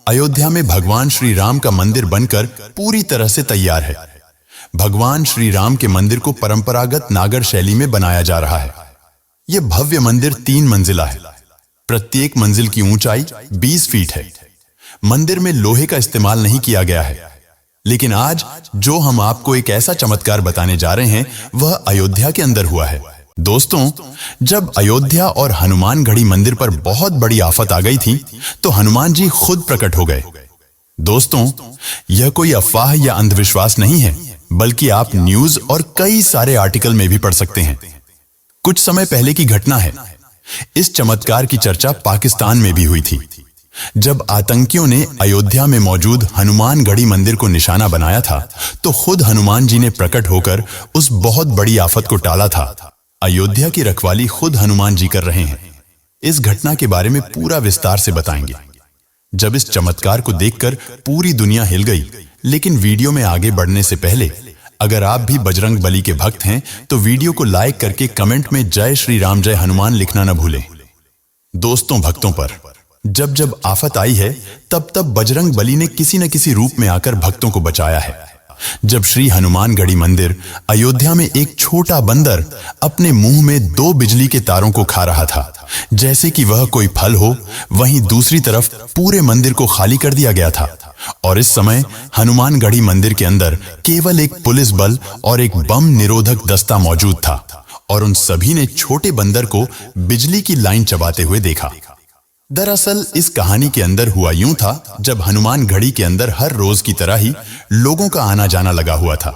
अयोध्या में भगवान श्री राम का मंदिर बनकर पूरी तरह से तैयार है। भगवान श्री राम के मंदिर को परंपरागत नागर शैली में बनाया जा रहा है। यह भव्य मंदिर 3 मंजिला है। प्रत्येक मंजिल की ऊंचाई 20 फीट है। मंदिर में लोहे का इस्तेमाल नहीं किया गया है। लेकिन आज जो हम आपको एक ऐसा चमत्कार बताने जा रहे हैं, वह अयोध्या के अंदर हुआ है। दोस्तों, जब अयोध्या और हनुमानगढ़ी मंदिर पर बहुत बड़ी आफत आ गई थी, तो हनुमान जी खुद प्रकट हो गए। दोस्तों, यह कोई अफवाह या अंधविश्वास नहीं है, बल्कि आप न्यूज और कई सारे आर्टिकल में भी पढ़ सकते हैं। कुछ समय पहले की घटना है। इस चमत्कार की चर्चा पाकिस्तान में भी हुई थी, जब आतंकियों ने अयोध्या में मौजूद हनुमानगढ़ी मंदिर को निशाना बनाया था, तो खुद हनुमान जी ने प्रकट होकर उस बहुत बड़ी आफत को टाला था। अयोध्या की रखवाली खुद हनुमान जी कर रहे हैं। इस घटना के बारे में पूरा विस्तार से बताएंगे। जब इस चमत्कार को देखकर पूरी दुनिया हिल गई। लेकिन वीडियो में आगे बढ़ने से पहले, अगर आप भी बजरंग बली के भक्त हैं, तो वीडियो को लाइक करके कमेंट में जय श्री राम जय हनुमान लिखना न भूलें। दोस्तों, भक्तों पर जब जब आफत आई है, तब तब बजरंग बली ने किसी न किसी रूप में आकर भक्तों को बचाया है। जब श्री हनुमानगढ़ी मंदिर अयोध्या में एक छोटा बंदर अपने मुंह में 2 बिजली के तारों को खा रहा था, जैसे कि वह कोई फल हो, वहीं दूसरी तरफ पूरे मंदिर को खाली कर दिया गया था। और इस समय हनुमानगढ़ी मंदिर के अंदर केवल एक पुलिस बल और एक बम निरोधक दस्ता मौजूद था, और उन सभी ने छोटे बंदर को बिजली की लाइन चबाते हुए देखा। दरअसल इस कहानी के अंदर हुआ यूं था, जब हनुमानगढ़ी के अंदर हर रोज की तरह ही लोगों का आना जाना लगा हुआ था।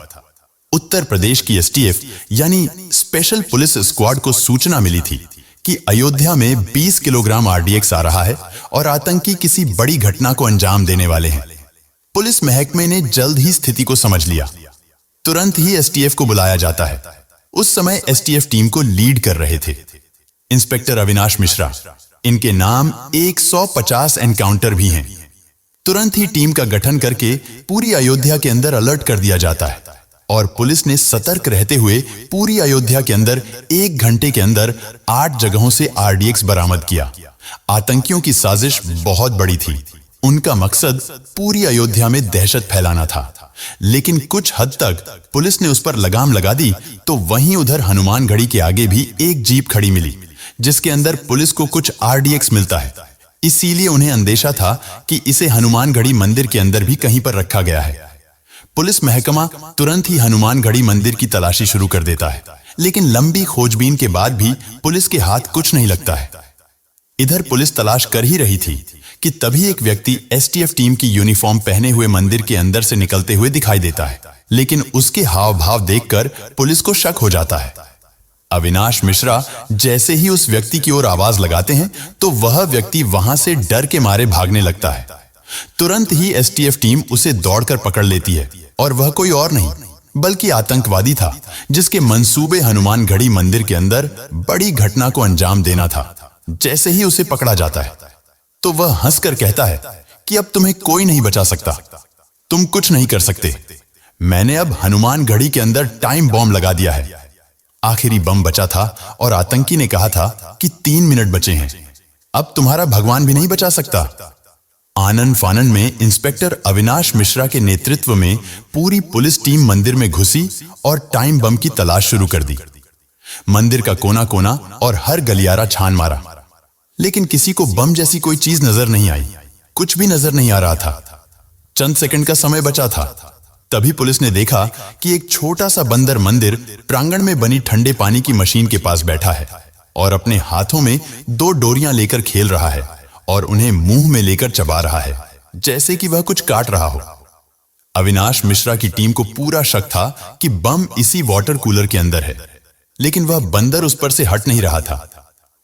उत्तर प्रदेश की एसटीएफ यानी स्पेशल पुलिस स्क्वाड को सूचना मिली थी कि अयोध्या में 20 किलोग्राम आरडीएक्स आ रहा है और आतंकी किसी बड़ी घटना को अंजाम देने वाले हैं। पुलिस महकमे ने जल्द ही स्थिति को समझ लिया। तुरंत ही एसटीएफ को बुलाया जाता है। उस समय एसटीएफ टीम को लीड कर रहे थे इंस्पेक्टर अविनाश मिश्रा। इनके नाम 150 एनकाउंटर भी हैं। तुरंत ही टीम का गठन करके पूरी अयोध्या के अंदर अलर्ट कर दिया जाता है, और पुलिस ने सतर्क रहते हुए पूरी अयोध्या के अंदर 1 घंटे के अंदर 8 जगहों से आरडीएक्स बरामद किया। आतंकियों की साजिश बहुत बड़ी थी। उनका मकसद पूरी अयोध्या में दहशत फैलाना था। लेकिन कुछ हद तक पुलिस ने उस पर लगाम लगा दी, तो वहीं उधर हनुमानगढ़ी के आगे भी एक जीप खड़ी मिली, जिसके अंदर पुलिस को कुछ आरडीएक्स मिलता है। इसीलिए उन्हें अंदेशा था कि इसे हनुमानगढ़ी मंदिर के अंदर भी कहीं पर रखा गया है। पुलिस महकमा तुरंत ही हनुमानगढ़ी मंदिर की तलाशी शुरू कर देता है। लेकिन लंबी खोजबीन के बाद भी पुलिस के हाथ कुछ नहीं लगता है। इधर पुलिस तलाश कर ही रही थी कि तभी एक व्यक्ति एसटीएफ टीम की यूनिफॉर्म पहने हुए मंदिर के अंदर से निकलते हुए दिखाई देता है। लेकिन उसके हाव भाव देखकर पुलिस को शक हो जाता है। अविनाश मिश्रा जैसे ही उस व्यक्ति की ओर आवाज लगाते हैं, तो वह व्यक्ति वहां से डर के मारे भागने लगता है। तुरंत ही एसटीएफ टीम उसे दौड़कर पकड़ लेती है, और वह कोई और नहीं बल्कि आतंकवादी था, जिसके मंसूबे हनुमानगढ़ी मंदिर के अंदर बड़ी घटना को अंजाम देना था। जैसे ही उसे पकड़ा जाता है, तो वह हंसकर कहता है कि अब तुम्हें कोई नहीं बचा सकता, तुम कुछ नहीं कर सकते। मैंने अब हनुमानगढ़ी के अंदर टाइम बॉम्ब लगा दिया है। आखिरी बम बचा था, और आतंकी ने कहा था कि 3 मिनट बचे हैं, अब तुम्हारा भगवान भी नहीं बचा सकता। आनन फानन में इंस्पेक्टर अविनाश मिश्रा के नेतृत्व में पूरी पुलिस टीम मंदिर में घुसी और टाइम बम की तलाश शुरू कर दी। मंदिर का कोना कोना और हर गलियारा छान मारा, लेकिन किसी को बम जैसी कोई चीज नजर नहीं आई। कुछ भी नजर नहीं आ रहा था। चंद सेकंड का समय बचा था। तभी पुलिस ने देखा कि एक छोटा सा बंदर मंदिर प्रांगण में बनी ठंडे पानी की मशीन के पास बैठा है, और अपने हाथों में 2 डोरियां लेकर खेल रहा है, और उन्हें मुंह में लेकर चबा रहा है, जैसे कि वह कुछ काट रहा हो। अविनाश मिश्रा की टीम को पूरा शक था कि बम इसी वाटर कूलर के अंदर है, लेकिन वह बंदर उस पर से हट नहीं रहा था।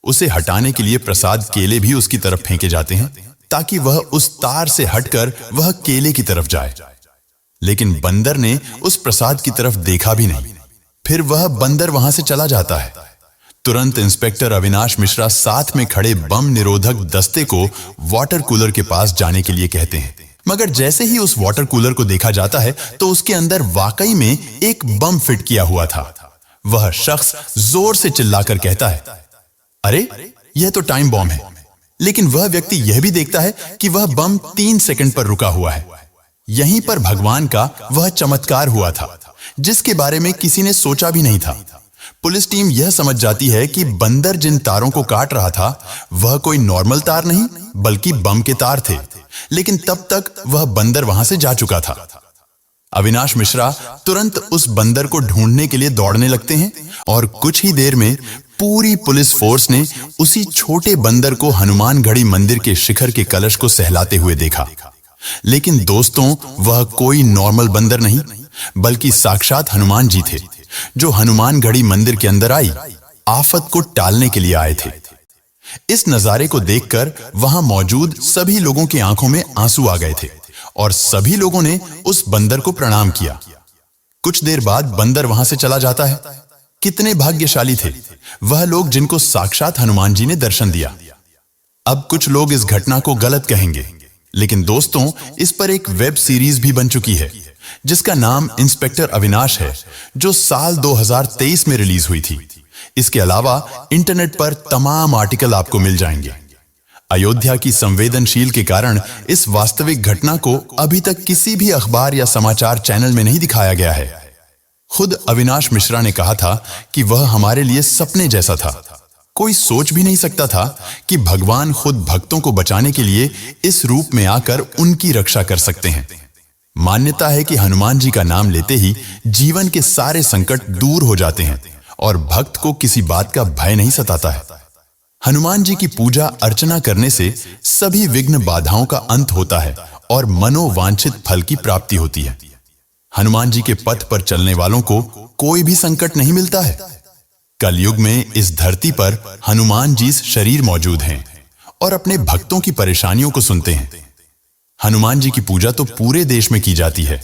उसे हटाने के लिए प्रसाद केले भी उसकी तरफ फेंके जाते हैं, ताकि वह उस तार से हटकर वह केले की तरफ जाए। लेकिन बंदर ने उस प्रसाद की तरफ देखा भी नहीं। फिर वह बंदर वहां से चला जाता है। तुरंत इंस्पेक्टर अविनाश मिश्रा साथ में खड़े बम निरोधक दस्ते को वाटर कूलर के पास जाने के लिए कहते हैं। मगर जैसे ही उस वाटर कूलर को देखा जाता है, तो उसके अंदर वाकई में एक बम फिट किया हुआ था। वह शख्स जोर से चिल्लाकर कहता है, अरे यह तो टाइम बॉम्ब है। लेकिन वह व्यक्ति यह भी देखता है कि वह बम 3 सेकंड पर रुका हुआ है। यहीं पर भगवान का वह चमत्कार हुआ था जिसके बारे में किसी ने सोचा भी नहीं था। पुलिस टीम यह समझ जाती है कि बंदर जिन तारों को काट रहा था वह कोई नॉर्मल तार नहीं बल्कि बम के तार थे, लेकिन तब तक वह बंदर वहां से जा चुका था। अविनाश मिश्रा तुरंत उस बंदर को ढूंढने के लिए दौड़ने लगते हैं और कुछ ही देर में पूरी पुलिस फोर्स ने उसी छोटे बंदर को हनुमानगढ़ी मंदिर के शिखर के कलश को सहलाते हुए देखा। लेकिन दोस्तों, वह कोई नॉर्मल बंदर नहीं बल्कि साक्षात हनुमान जी थे जो हनुमानगढ़ी मंदिर के अंदर आई आफत को टालने के लिए आए थे। इस नजारे को देखकर वहां मौजूद सभी लोगों की आंखों में आंसू आ गए थे और सभी लोगों ने उस बंदर को प्रणाम किया। कुछ देर बाद बंदर वहां से चला जाता है। कितने भाग्यशाली थे वह लोग जिनको साक्षात हनुमान जी ने दर्शन दिया। अब कुछ लोग इस घटना को गलत कहेंगे, लेकिन दोस्तों, इस पर एक वेब सीरीज भी बन चुकी है जिसका नाम इंस्पेक्टर अविनाश है, जो साल 2023 में रिलीज हुई थी। इसके अलावा इंटरनेट पर तमाम आर्टिकल आपको मिल जाएंगे। अयोध्या की संवेदनशील के कारण इस वास्तविक घटना को अभी तक किसी भी अखबार या समाचार चैनल में नहीं दिखाया गया है। खुद अविनाश मिश्रा ने कहा था कि वह हमारे लिए सपने जैसा था। कोई सोच भी नहीं सकता था कि भगवान खुद भक्तों को बचाने के लिए इस रूप में आकर उनकी रक्षा कर सकते हैं। मान्यता है कि हनुमान जी का नाम लेते ही जीवन के सारे संकट दूर हो जाते हैं और भक्त को किसी बात का भय नहीं सताता है। हनुमान जी की पूजा अर्चना करने से सभी विघ्न बाधाओं का अंत होता है और मनोवांछित फल की प्राप्ति होती है। हनुमान जी के पथ पर चलने वालों को कोई भी संकट नहीं मिलता है। कलयुग में इस धरती पर हनुमान जी शरीर मौजूद हैं और अपने भक्तों की परेशानियों को सुनते हैं। हनुमान जी की पूजा तो पूरे देश में की जाती है।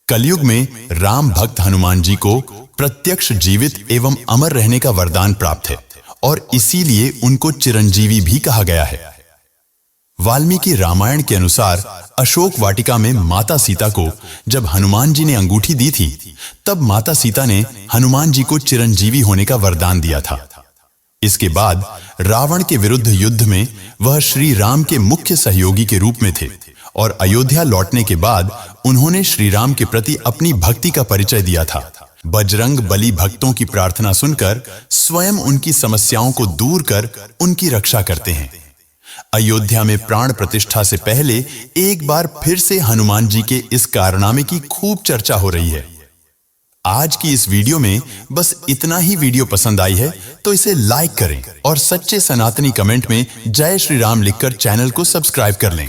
कलयुग में राम भक्त हनुमान जी को प्रत्यक्ष जीवित एवं अमर रहने का वरदान प्राप्त है और इसीलिए उनको चिरंजीवी भी कहा गया है। वाल्मीकि रामायण के अनुसार अशोक वाटिका में माता सीता को जब हनुमान जी ने अंगूठी दी थी, तब माता सीता ने हनुमान जी को चिरंजीवी होने का वरदान दिया था। इसके बाद रावण के विरुद्ध युद्ध में वह श्री राम के मुख्य सहयोगी के रूप में थे और अयोध्या लौटने के बाद उन्होंने श्री राम के प्रति अपनी भक्ति का परिचय दिया था। बजरंग बली भक्तों की प्रार्थना सुनकर स्वयं उनकी समस्याओं को दूर कर उनकी रक्षा करते हैं। अयोध्या में प्राण प्रतिष्ठा से पहले एक बार फिर से हनुमान जी के इस कारनामे की खूब चर्चा हो रही है। आज की इस वीडियो में बस इतना ही। वीडियो पसंद आई है तो इसे लाइक करें और सच्चे सनातनी कमेंट में जय श्री राम लिखकर चैनल को सब्सक्राइब कर लें।